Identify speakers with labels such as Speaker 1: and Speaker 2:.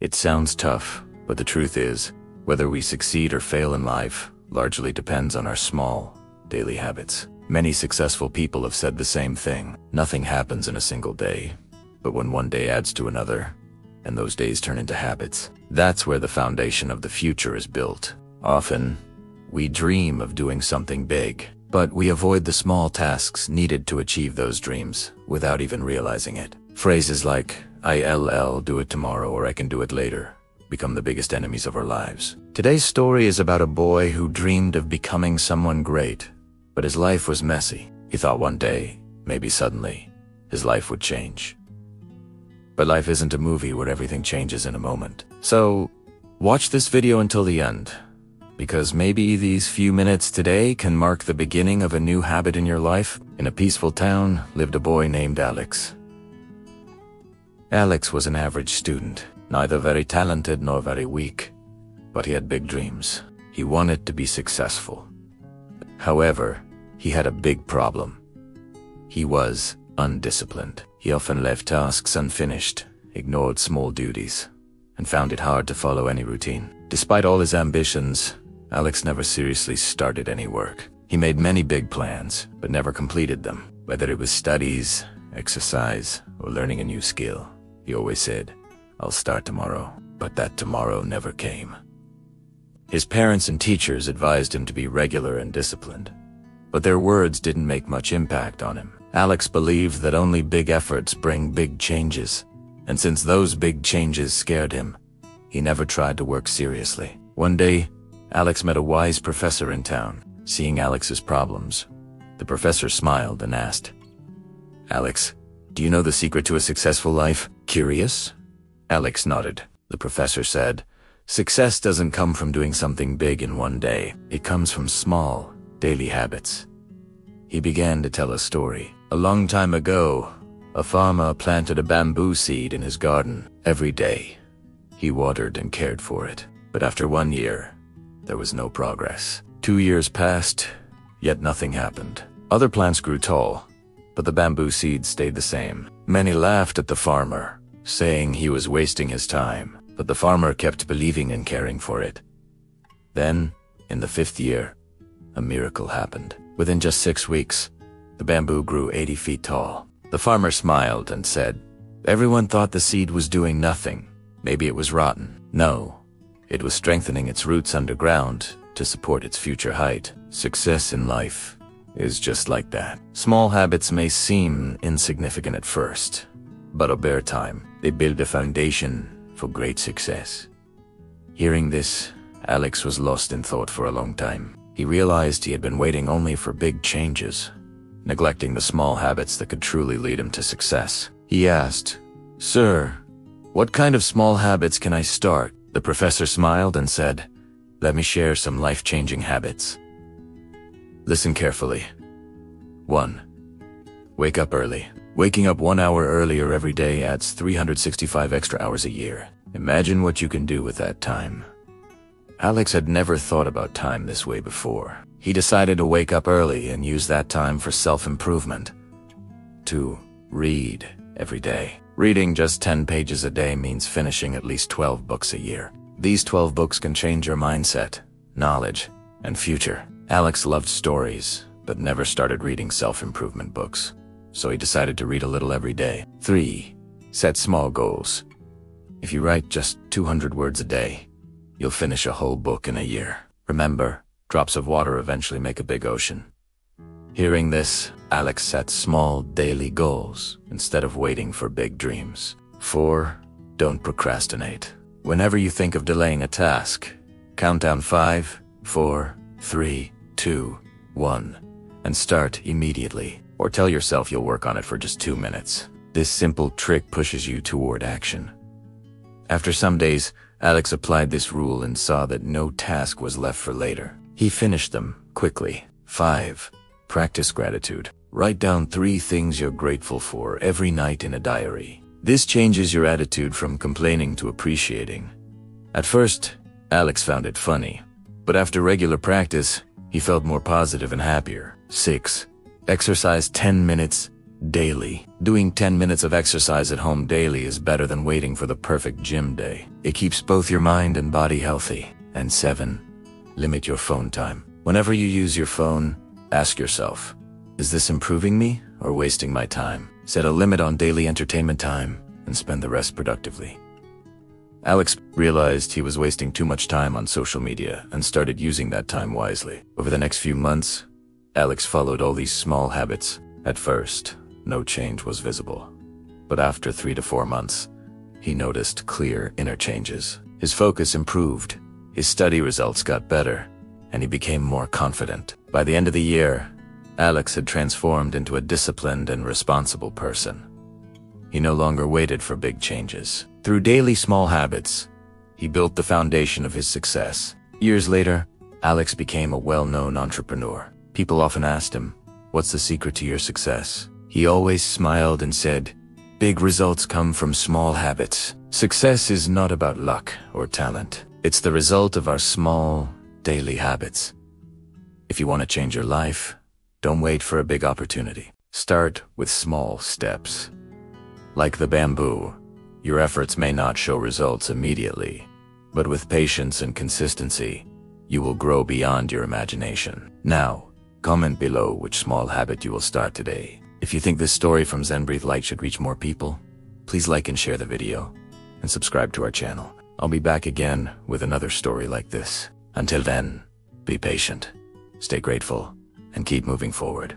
Speaker 1: It sounds tough, but the truth is, whether we succeed or fail in life largely depends on our small, daily habits. Many successful people have said the same thing. Nothing happens in a single day, but when one day adds to another, and those days turn into habits, that's where the foundation of the future is built. Often, we dream of doing something big, but we avoid the small tasks needed to achieve those dreams without even realizing it. Phrases like, I'll do it tomorrow or I can do it later, become the biggest enemies of our lives. Today's story is about a boy who dreamed of becoming someone great, but his life was messy. He thought one day, maybe suddenly, his life would change. But life isn't a movie where everything changes in a moment. So, watch this video until the end, because maybe these few minutes today can mark the beginning of a new habit in your life. In a peaceful town lived a boy named Alex. Alex was an average student, neither very talented nor very weak, but he had big dreams. He wanted to be successful. However, he had a big problem. He was undisciplined. He often left tasks unfinished, ignored small duties, and found it hard to follow any routine. Despite all his ambitions, Alex never seriously started any work. He made many big plans, but never completed them. Whether it was studies, exercise, or learning a new skill, he always said, I'll start tomorrow. But that tomorrow never came. His parents and teachers advised him to be regular and disciplined, but their words didn't make much impact on him. Alex believed that only big efforts bring big changes, and since those big changes scared him, he never tried to work seriously. One day, Alex met a wise professor in town. Seeing Alex's problems, the professor smiled and asked, Alex, do you know the secret to a successful life? Curious? Alex nodded. The professor said, success doesn't come from doing something big in one day. It comes from small, daily habits. He began to tell a story. A long time ago, a farmer planted a bamboo seed in his garden. Every day, he watered and cared for it. But after 1 year, there was no progress. 2 years passed, yet nothing happened. Other plants grew tall, but the bamboo seed stayed the same. Many laughed at the farmer, saying he was wasting his time, but the farmer kept believing and caring for it. Then, in the 5th year, a miracle happened. Within just 6 weeks, the bamboo grew 80 feet tall. The farmer smiled and said, everyone thought the seed was doing nothing. Maybe it was rotten. No, it was strengthening its roots underground to support its future height. Success in life is just like that. Small habits may seem insignificant at first, but over time, they build a foundation for great success. Hearing this, Alex was lost in thought for a long time. He realized he had been waiting only for big changes, neglecting the small habits that could truly lead him to success. He asked, Sir, what kind of small habits can I start? The professor smiled and said, let me share some life-changing habits. Listen carefully. 1. Wake up early. Waking up 1 hour earlier every day adds 365 extra hours a year. Imagine what you can do with that time. Alex had never thought about time this way before. He decided to wake up early and use that time for self-improvement. 2. Read every day. Reading just 10 pages a day means finishing at least 12 books a year. These 12 books can change your mindset, knowledge, and future. Alex loved stories, but never started reading self-improvement books, so he decided to read a little every day. 3. Set small goals. If you write just 200 words a day, you'll finish a whole book in a year. Remember, drops of water eventually make a big ocean. Hearing this, Alex set small daily goals instead of waiting for big dreams. 4. Don't procrastinate. Whenever you think of delaying a task, count down 5, 4, 3, 2, 1, and start immediately. Or tell yourself you'll work on it for just 2 minutes. This simple trick pushes you toward action. After some days, Alex applied this rule and saw that no task was left for later. He finished them quickly. 5. Practice gratitude. Write down 3 things you're grateful for every night in a diary. This changes your attitude from complaining to appreciating. At first, Alex found it funny, but after regular practice, he felt more positive and happier. 6. Exercise 10 minutes daily. Doing 10 minutes of exercise at home daily is better than waiting for the perfect gym day. It keeps both your mind and body healthy. And 7, limit your phone time. Whenever you use your phone, ask yourself, is this improving me or wasting my time? Set a limit on daily entertainment time and spend the rest productively. Alex realized he was wasting too much time on social media and started using that time wisely. Over the next few months, Alex followed all these small habits. At first, no change was visible. But after 3 to 4 months, he noticed clear inner changes. His focus improved, his study results got better, and he became more confident. By the end of the year, Alex had transformed into a disciplined and responsible person. He no longer waited for big changes. Through daily small habits, he built the foundation of his success. Years later, Alex became a well-known entrepreneur. People often asked him, "What's the secret to your success?" He always smiled and said, "Big results come from small habits. Success is not about luck or talent. It's the result of our small, daily habits." If you want to change your life, don't wait for a big opportunity. Start with small steps. Like the bamboo, your efforts may not show results immediately, but with patience and consistency, you will grow beyond your imagination. Now, comment below which small habit you will start today. If you think this story from Zen Breathe Light should reach more people, please like and share the video, and subscribe to our channel. I'll be back again with another story like this. Until then, be patient, stay grateful, and keep moving forward.